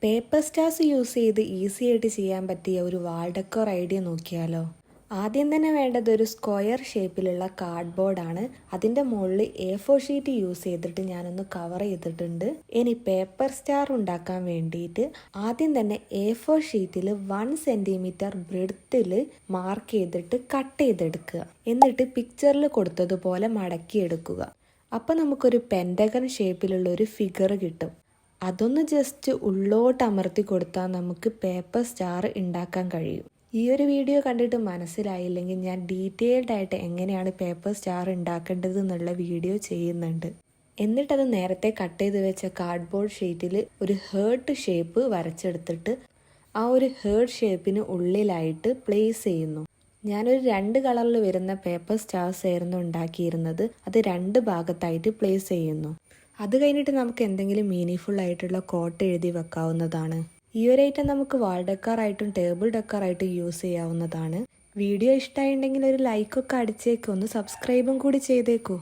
Paper stars use ചെയ്ത് easy ആയിട്ട് ചെയ്യാൻ പറ്റിയ ഒരു വാൾ ഡെക്കോർ ഐഡിയ നോക്കിയാലോ. ആദ്യം തന്നെ വേണ്ടത് ഒരു സ്ക്വയർ ഷേപ്പിലുള്ള കാർഡ്ബോർഡാണ്. അതിൻ്റെ മുകളിൽ A4 ഷീറ്റ് യൂസ് ചെയ്തിട്ട് ഞാനൊന്ന് കവർ ചെയ്തിട്ടുണ്ട്. ഇനി പേപ്പർ സ്റ്റാർ ഉണ്ടാക്കാൻ വേണ്ടിയിട്ട് ആദ്യം തന്നെ A4 ഷീറ്റിൽ 1 സെൻറ്റിമീറ്റർ ബ്രെഡ്ത്തിൽ മാർക്ക് ചെയ്തിട്ട് കട്ട് ചെയ്തെടുക്കുക. എന്നിട്ട് പിക്ചറിൽ കൊടുത്തതുപോലെ മടക്കിയെടുക്കുക. അപ്പോൾ നമുക്കൊരു പെൻറ്റഗൺ ഷേപ്പിലുള്ള ഒരു ഫിഗർ കിട്ടും. അതൊന്ന് ജസ്റ്റ് ഉള്ളോട്ട് അമർത്തി കൊടുത്താൽ നമുക്ക് പേപ്പർ സ്റ്റാർ ഉണ്ടാക്കാൻ കഴിയും. ഈ ഒരു വീഡിയോ കണ്ടിട്ട് മനസ്സിലായില്ലെങ്കിൽ ഞാൻ ഡീറ്റെയിൽഡ് ആയിട്ട് എങ്ങനെയാണ് പേപ്പർ സ്റ്റാർ ഉണ്ടാക്കേണ്ടത് എന്നുള്ള വീഡിയോ ചെയ്യുന്നുണ്ട്. എന്നിട്ടത് നേരത്തെ കട്ട് ചെയ്ത് വെച്ച കാർഡ്ബോർഡ് ഷീറ്റിൽ ഒരു ഹേർട്ട് ഷേപ്പ് വരച്ചെടുത്തിട്ട് ആ ഒരു ഹേർട്ട് ഷേപ്പിന് ഉള്ളിലായിട്ട് പ്ലേസ് ചെയ്യുന്നു. ഞാനൊരു 2 കളറിൽ വരുന്ന പേപ്പർ സ്റ്റാർസ് ആയിരുന്നു ഉണ്ടാക്കിയിരുന്നത്. അത് 2 ഭാഗത്തായിട്ട് പ്ലേസ് ചെയ്യുന്നു. അത് കഴിഞ്ഞിട്ട് നമുക്ക് എന്തെങ്കിലും മീനിങ് ആയിട്ടുള്ള കോട്ട് എഴുതി വെക്കാവുന്നതാണ്. ഈ ഒരു ഐറ്റം നമുക്ക് വാൾ ഡെക്കറായിട്ടും ടേബിൾ ഡെക്കറായിട്ടും യൂസ് ചെയ്യാവുന്നതാണ്. വീഡിയോ ഇഷ്ടമായിട്ടുണ്ടെങ്കിൽ ഒരു ലൈക്കൊക്കെ അടിച്ചേക്കും, ഒന്ന് സബ്സ്ക്രൈബും കൂടി ചെയ്തേക്കൂ.